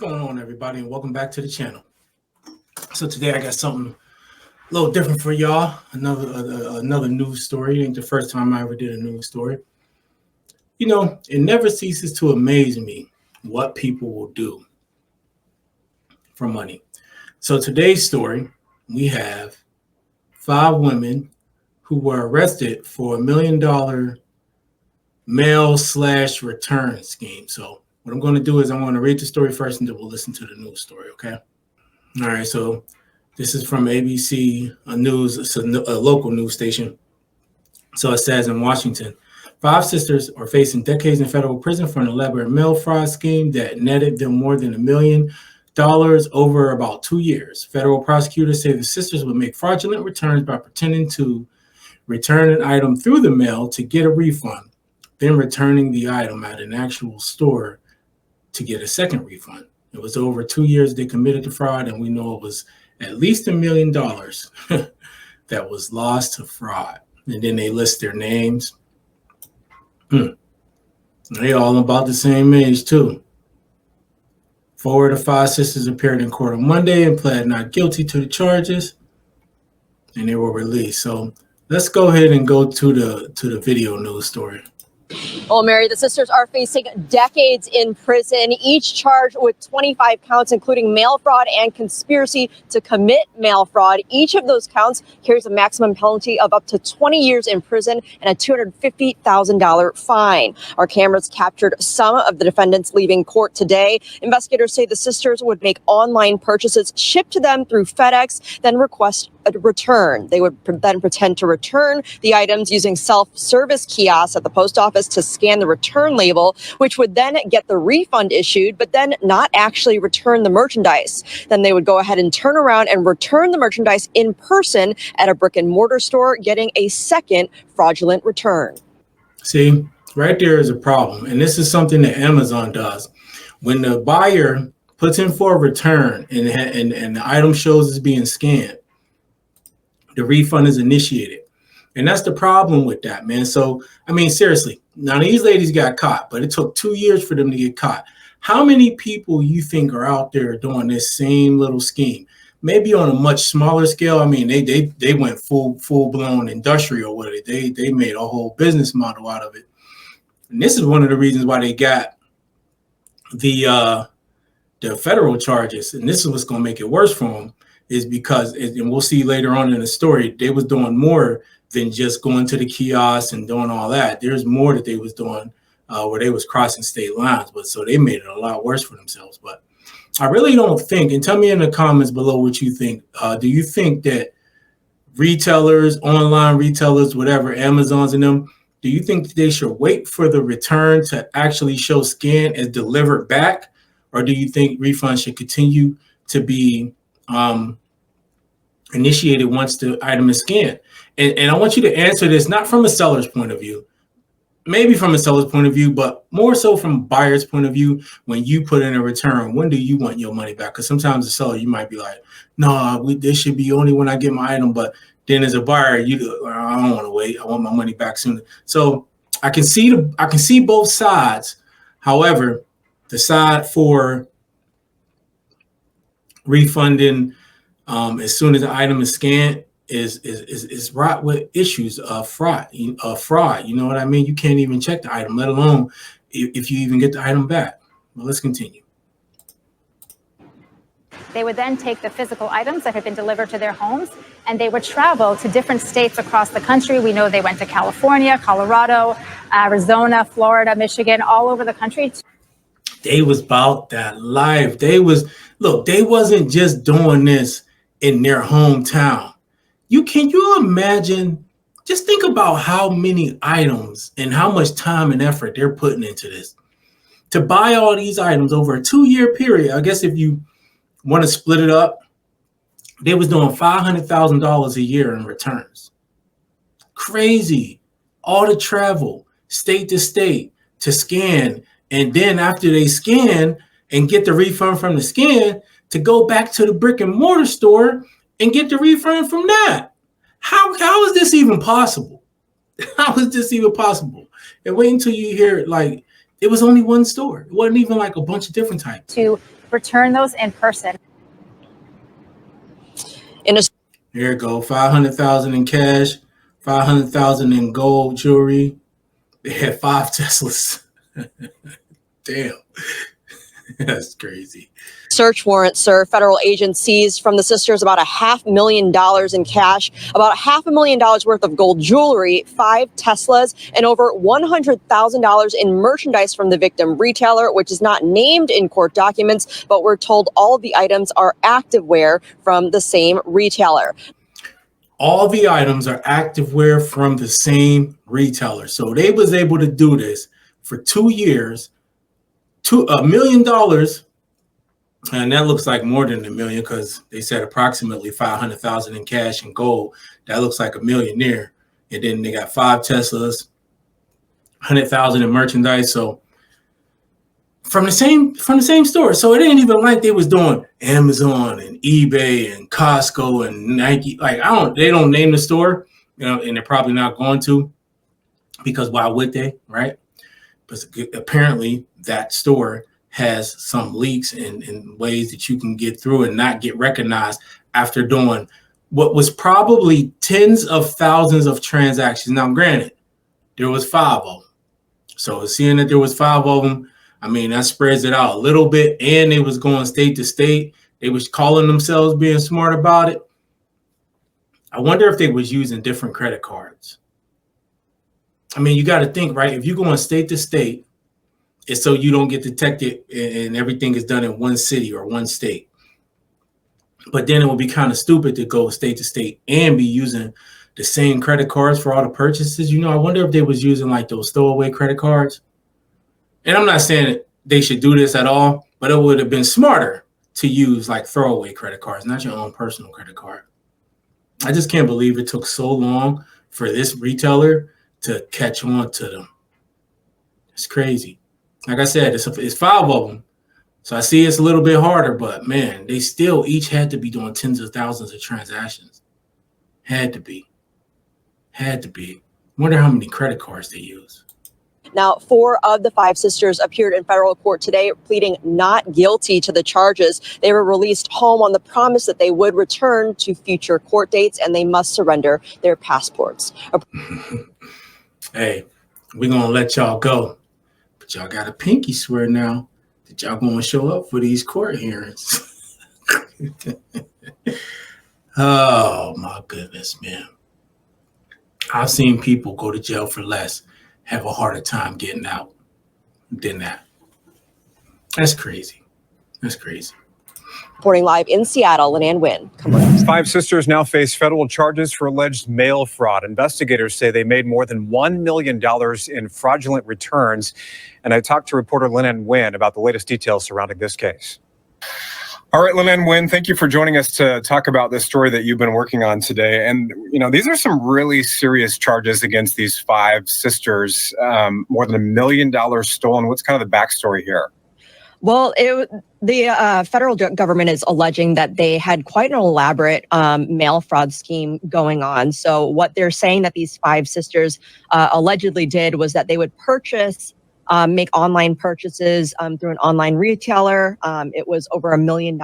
going on, everybody, and welcome back to the channel. So today I got something a little different for y'all. Another news story. It ain't the first time I ever did a news story. You know, it never ceases to amaze me what people will do for money. So today's story, we have 5 women who were arrested for $1 million mail/return scheme. So what I'm going to do is I'm going to read the story first, and then we'll listen to the news story, okay? All right, so this is from ABC News. It's a local news station. So it says in Washington, 5 sisters are facing decades in federal prison for an elaborate mail fraud scheme that netted them more than $1 million over about 2 years. Federal prosecutors say the sisters would make fraudulent returns by pretending to return an item through the mail to get a refund, then returning the item at an actual store to get a second refund. It was over 2 years they committed the fraud, and we know it was at least $1 million that was lost to fraud. And then they list their names. They all about the same age, too. 4 of the 5 sisters appeared in court on Monday and pled not guilty to the charges, and they were released. So let's go ahead and go to the video news story. Well, Mary, the sisters are facing decades in prison, each charged with 25 counts, including mail fraud and conspiracy to commit mail fraud. Each of those counts carries a maximum penalty of up to 20 years in prison and a $250,000 fine. Our cameras captured some of the defendants leaving court today. Investigators say the sisters would make online purchases shipped to them through FedEx, then request a return. They would then pretend to return the items using self-service kiosks at the post office to scan the return label, which would then get the refund issued, but then not actually return the merchandise. Then they would go ahead and turn around and return the merchandise in person at a brick and mortar store, getting a second fraudulent return. See, right there is a problem. And this is something that Amazon does. When the buyer puts in for a return and the item shows it's being scanned, the refund is initiated. And that's the problem with that, man. So, I mean, seriously, now these ladies got caught, but it took 2 years for them to get caught. How many people you think are out there doing this same little scheme? Maybe on a much smaller scale. I mean, they went full blown industrial with it. They made a whole business model out of it. And this is one of the reasons why they got the federal charges. And this is what's going to make it worse for them, is because, and we'll see later on in the story, they was doing more than just going to the kiosk and doing all that. There's more that they was doing where they was crossing state lines. But so they made it a lot worse for themselves. But I really don't think, and tell me in the comments below what you think. Do you think that retailers, online retailers, whatever, Amazons and them, do you think they should wait for the return to actually show scan and delivered back? Or do you think refunds should continue to be initiated once the item is scanned? And I want you to answer this not from a seller's point of view, maybe from a seller's point of view, but more so from a buyer's point of view. When you put in a return, when do you want your money back? Because sometimes the seller, you might be like, no, this should be only when I get my item. But then as a buyer, I don't want to wait. I want my money back sooner. So I can see both sides. However, the side for refunding as soon as the item is scanned is wrought with issues of fraud. You know what I mean? You can't even check the item, let alone if you even get the item back. Well, let's continue. They would then take the physical items that had been delivered to their homes, and they would travel to different states across the country. We know they went to California, Colorado, Arizona, Florida, Michigan, all over the country. They was about that life. They wasn't just doing this in their hometown. Can you imagine? Just think about how many items and how much time and effort they're putting into this to buy all these items over a 2-year period. I guess if you want to split it up, they was doing $500,000 a year in returns. Crazy. All the travel, state to state, to scan. And then after they scan and get the refund from the scan, to go back to the brick and mortar store and get the refund from that. How is this even possible? How is this even possible? And wait until you hear it, like, it was only one store. It wasn't even like a bunch of different types. To return those in person. In a There you go. 500,000 in cash, 500,000 in gold jewelry. They had 5 Teslas. Damn. That's crazy. search warrant, sir, federal agents seized from the sisters about $500,000 in cash, about $500,000 worth of gold jewelry, 5 Teslas, and over $100,000 in merchandise from the victim retailer, which is not named in court documents, but we're told all of the items are activewear from the same retailer. All the items are activewear from the same retailer. So they was able to do this for 2 years, $1 million. And that looks like more than $1 million because they said approximately 500,000 in cash and gold. That looks like $1 million there. And then they got 5 Teslas, 100,000 in merchandise. So from the same store. So it ain't even like they was doing Amazon and eBay and Costco and Nike. Like they don't name the store, and they're probably not going to, because why would they, right? But apparently that store has some leaks and ways that you can get through and not get recognized after doing what was probably tens of thousands of transactions. Now, granted, there was 5 of them. So seeing that there was 5 of them, I mean, that spreads it out a little bit. And they was going state to state. They was calling themselves being smart about it. I wonder if they was using different credit cards. I mean, you got to think, right? If you're going state to state, it's so you don't get detected and everything is done in one city or one state. But then it would be kind of stupid to go state to state and be using the same credit cards for all the purchases. I wonder if they was using like those stowaway credit cards. And I'm not saying that they should do this at all, but it would have been smarter to use like throwaway credit cards, not your own personal credit card. I just can't believe it took so long for this retailer to catch on to them. It's crazy. Like I said, it's 5 of them. So I see it's a little bit harder, but man, they still each had to be doing tens of thousands of transactions. Had to be. Wonder how many credit cards they use. Now, 4 of the 5 sisters appeared in federal court today, pleading not guilty to the charges. They were released home on the promise that they would return to future court dates and they must surrender their passports. Hey, we're going to let y'all go. But y'all got a pinky swear now that y'all going to show up for these court hearings. Oh, my goodness, man. I've seen people go to jail for less, have a harder time getting out than that. That's crazy. Reporting live in Seattle, Leanne Wynn. 5 sisters now face federal charges for alleged mail fraud. Investigators say they made more than $1 million in fraudulent returns. And I talked to reporter Leanne Wynn about the latest details surrounding this case. All right, Leanne Wynn, thank you for joining us to talk about this story that you've been working on today. And, these are some really serious charges against these 5 sisters, more than $1 million stolen. What's kind of the backstory here? Well, the federal government is alleging that they had quite an elaborate mail fraud scheme going on. So what they're saying that these 5 sisters allegedly did was that they would make online purchases through an online retailer. It was over $1 million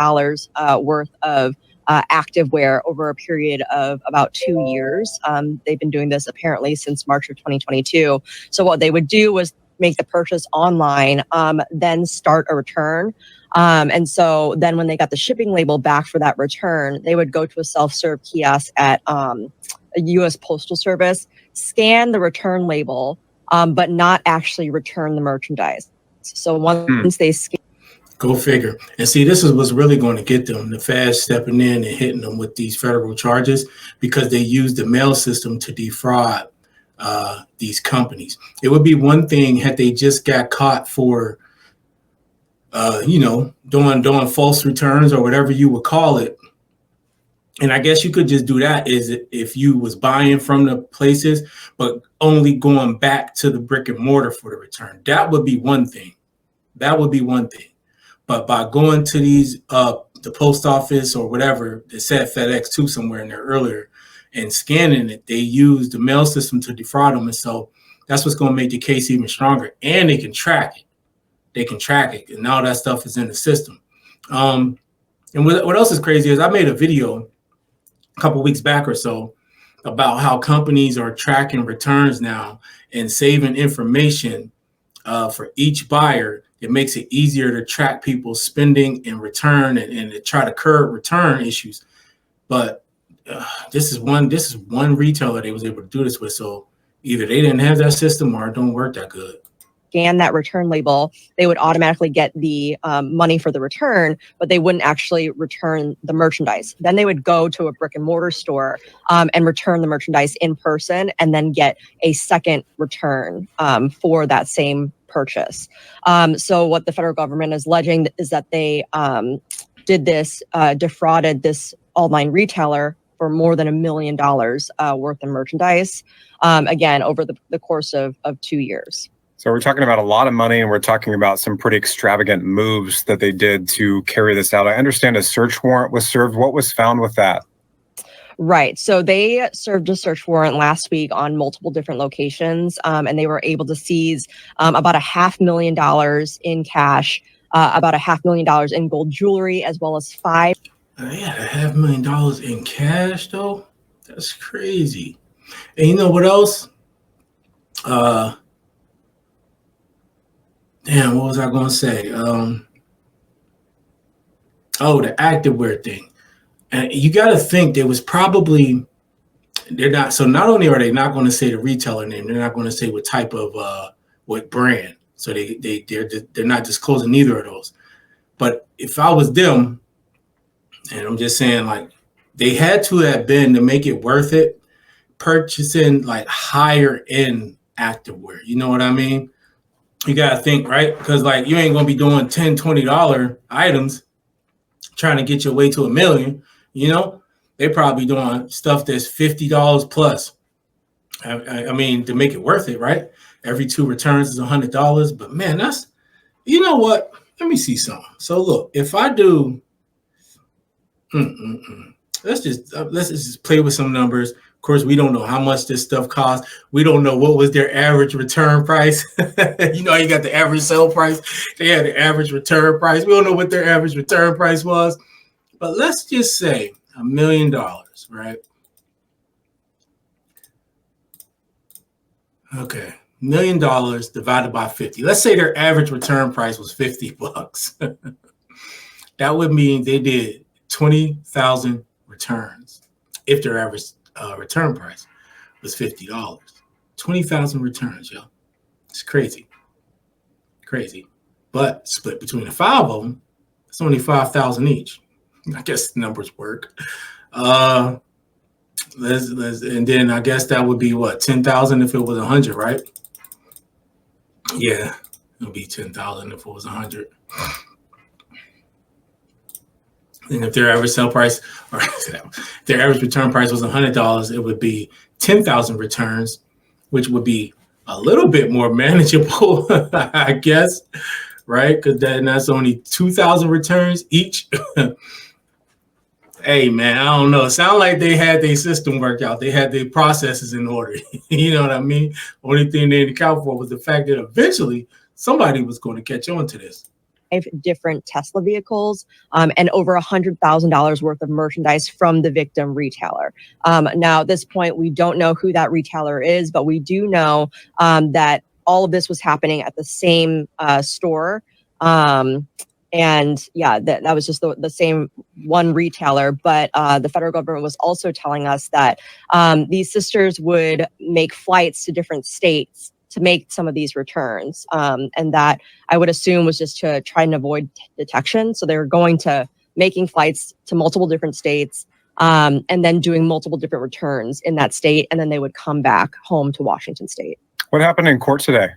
worth of activewear over a period of about 2 years. They've been doing this apparently since March of 2022. So what they would do was make the purchase online, then start a return. And so then when they got the shipping label back for that return, they would go to a self-serve kiosk at a U.S. Postal Service, scan the return label, but not actually return the merchandise. So once they scan. Go figure. And see, this is what's really going to get them, the feds stepping in and hitting them with these federal charges, because they use the mail system to defraud these companies. It would be one thing had they just got caught for, doing false returns or whatever you would call it. And I guess you could just do that is if you was buying from the places, but only going back to the brick and mortar for the return. That would be one thing. But by going to these, the post office or whatever, they said FedEx too somewhere in there earlier, and scanning it, they use the mail system to defraud them. And so that's what's going to make the case even stronger. And they can track it. And all that stuff is in the system. And what else is crazy is I made a video a couple weeks back or so about how companies are tracking returns now and saving information for each buyer. It makes it easier to track people's spending and return and to try to curb return issues. But this is one retailer they was able to do this with. So either they didn't have that system or it don't work that good. Scan that return label, they would automatically get the money for the return, but they wouldn't actually return the merchandise. Then they would go to a brick and mortar store and return the merchandise in person and then get a second return for that same purchase. So what the federal government is alleging is that they did this, defrauded this online retailer for more than $1 million worth of merchandise, again, over the course of 2 years. So we're talking about a lot of money, and we're talking about some pretty extravagant moves that they did to carry this out. I understand a search warrant was served. What was found with that? Right. So they served a search warrant last week on multiple different locations, and they were able to seize about $500,000 in cash, about $500,000 in gold jewelry, as well as five. They had $500,000 in cash, though. That's crazy. And you know what else? Damn, what was I going to say? The activewear thing. And you got to think they're not. So not only are they not going to say the retailer name, they're not going to say what type of, what brand. So they're not disclosing either of those. But if I was them, and I'm just saying, like, they had to have been, to make it worth it, purchasing like higher end activewear. You know what I mean? You got to think, right? Because like you ain't going to be doing $10, $20 items trying to get your way to $1 million. You know, they probably doing stuff that's $50 plus. I mean, to make it worth it, right? Every 2 returns is $100. But man, that's, you know what? Let me see something. So look, if I do, let's just play with some numbers. Of course, we don't know how much this stuff costs. We don't know what was their average return price. You know, you got the average sale price. They had the average return price. We don't know what their average return price was. But let's just say $1 million, right? Okay, $1 million divided by 50. Let's say their average return price was $50. That would mean they did 20,000 returns if their average return price was $50. 20,000 returns, yo. It's crazy. Crazy. But split between the 5 of them, it's only 5,000 each. I guess the numbers work. And then I guess that would be what, 10,000 if it was 100, right? Yeah, it would be 10,000 if it was 100. And if their average sale price, or their average return price was $100, it would be 10,000 returns, which would be a little bit more manageable, I guess, right? Because that's only 2,000 returns each. Hey, man, I don't know. It sounded like they had their system worked out. They had their processes in order. You know what I mean? Only thing they didn't account for was the fact that eventually somebody was going to catch on to this. Different Tesla vehicles and over $100,000 worth of merchandise from the victim retailer. Now, at this point, we don't know who that retailer is, but we do know that all of this was happening at the same store. And yeah, that was just the same one retailer. But the federal government was also telling us that these sisters would make flights to different states to make some of these returns. And that I would assume was just to try and avoid detection. So they were going to making flights to multiple different states and then doing multiple different returns in that state. And then they would come back home to Washington State. What happened in court today?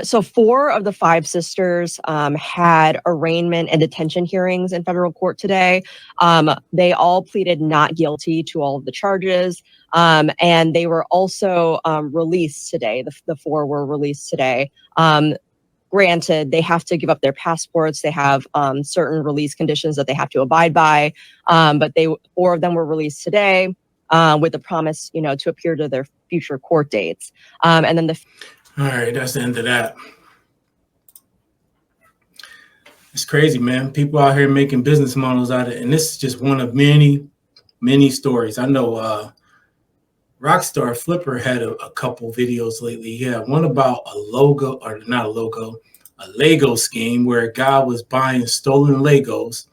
So 4 of the 5 sisters had arraignment and detention hearings in federal court today. They all pleaded not guilty to all of the charges. And they were also released today. The 4 were released today. Granted, they have to give up their passports. They have certain release conditions that they have to abide by. But 4 of them were released today with the promise, to appear to their future court dates. And then all right, that's the end of that. It's crazy, man. People out here making business models out of it. And this is just one of many, many stories. I know Rockstar Flipper had a couple videos lately. He had one about a logo, or not a logo, a Lego scheme where a guy was buying stolen Legos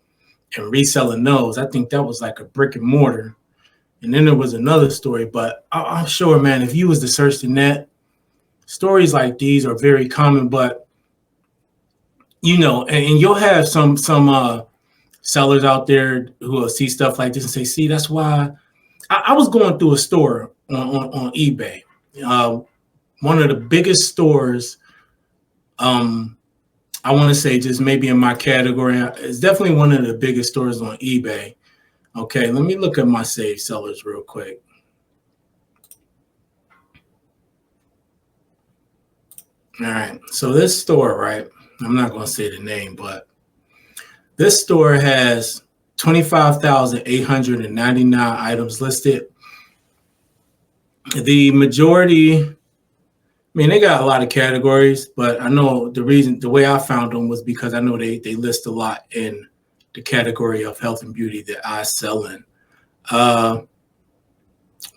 and reselling those. I think that was like a brick and mortar. And then there was another story, but I'm sure, man, if you was to search the net, stories like these are very common, but you know, and you'll have some sellers out there who will see stuff like this and say, see, that's why I was going through a store on eBay. One of the biggest stores, I want to say just maybe in my category, it's definitely one of the biggest stores on eBay. Okay, let me look at my saved sellers real quick. All right, so this store, right? I'm not going to say the name, but this store has 25,899 items listed. The majority, I mean, they got a lot of categories, but I know the way I found them was because I know they list a lot in the category of health and beauty that I sell in.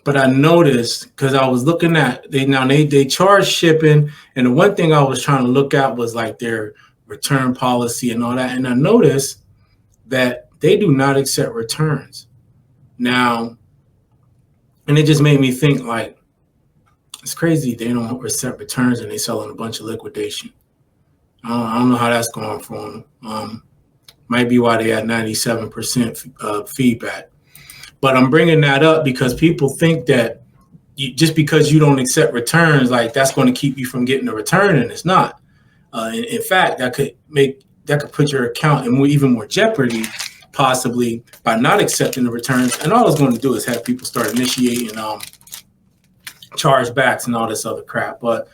But I noticed, because I was looking at, they charge shipping, and the one thing I was trying to look at was like their return policy and all that, and I noticed that they do not accept returns. Now, and it just made me think, like, it's crazy they don't accept returns and they selling a bunch of liquidation. I don't know how that's going for them. Might be why they had 97% feedback. But I'm bringing that up because people think that just because you don't accept returns, like that's going to keep you from getting a return, and it's not. In fact, that could put your account in even more jeopardy, possibly, by not accepting the returns. And all it's going to do is have people start initiating chargebacks and all this other crap. But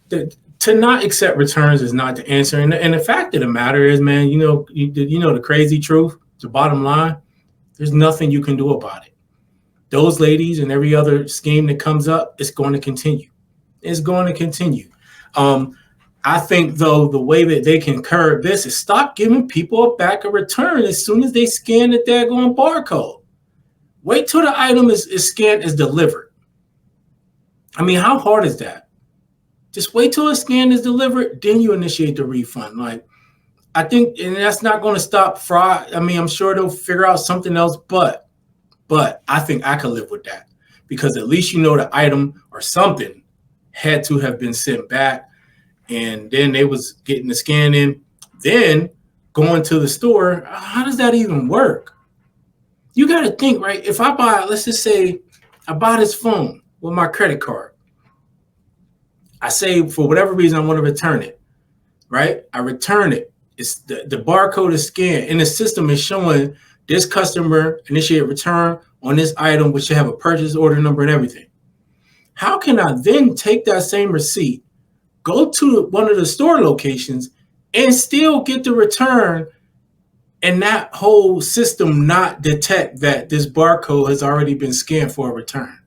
to not accept returns is not the answer. And the fact of the matter is, man, you know the crazy truth, the bottom line, there's nothing you can do about it. Those ladies and every other scheme that comes up, it's going to continue. It's going to continue. I think, though, the way that they can curb this is stop giving people back a return as soon as they scan the daggone barcode. Wait till the item is scanned as delivered. I mean, how hard is that? Just wait till a scan is delivered, then you initiate the refund. Like, I think, and that's not going to stop fraud. I mean, I'm sure they'll figure out something else, but I think I could live with that, because at least you know the item or something had to have been sent back, and then they was getting the scan in, then going to the store. How does that even work? You got to think, right? If I buy, let's just say I buy this phone with my credit card. I say for whatever reason I want to return it, right? I return it. It's the barcode is scanned, and the system is showing this customer initiate return on this item, which should have a purchase order number and everything. How can I then take that same receipt, go to one of the store locations, and still get the return, and that whole system not detect that this barcode has already been scanned for a return?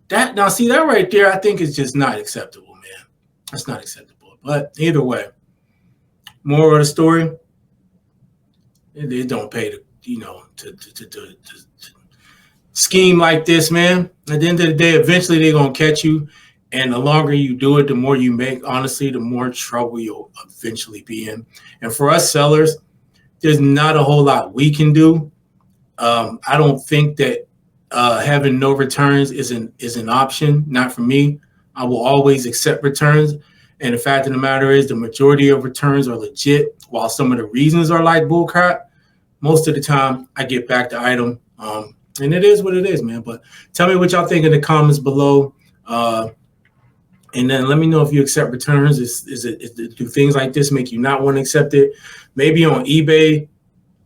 That right there, I think is just not acceptable, man. That's not acceptable. But either way, moral of the story, it don't pay to scheme like this, man. At the end of the day, eventually they're gonna catch you, and the longer you do it, the more you make. Honestly, the more trouble you'll eventually be in. And for us sellers, there's not a whole lot we can do. I don't think that having no returns is an option. Not for me. I will always accept returns. And the fact of the matter is, the majority of returns are legit, while some of the reasons are like bullcrap. Most of the time, I get back the item, and it is what it is, man. But tell me what y'all think in the comments below, and then let me know if you accept returns. Do things like this make you not want to accept it? Maybe on eBay,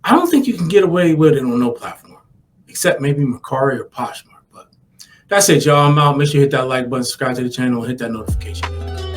I don't think you can get away with it on no platform, except maybe Mercari or Poshmark. But that's it, y'all. I'm out. Make sure you hit that like button, subscribe to the channel, and hit that notification bell.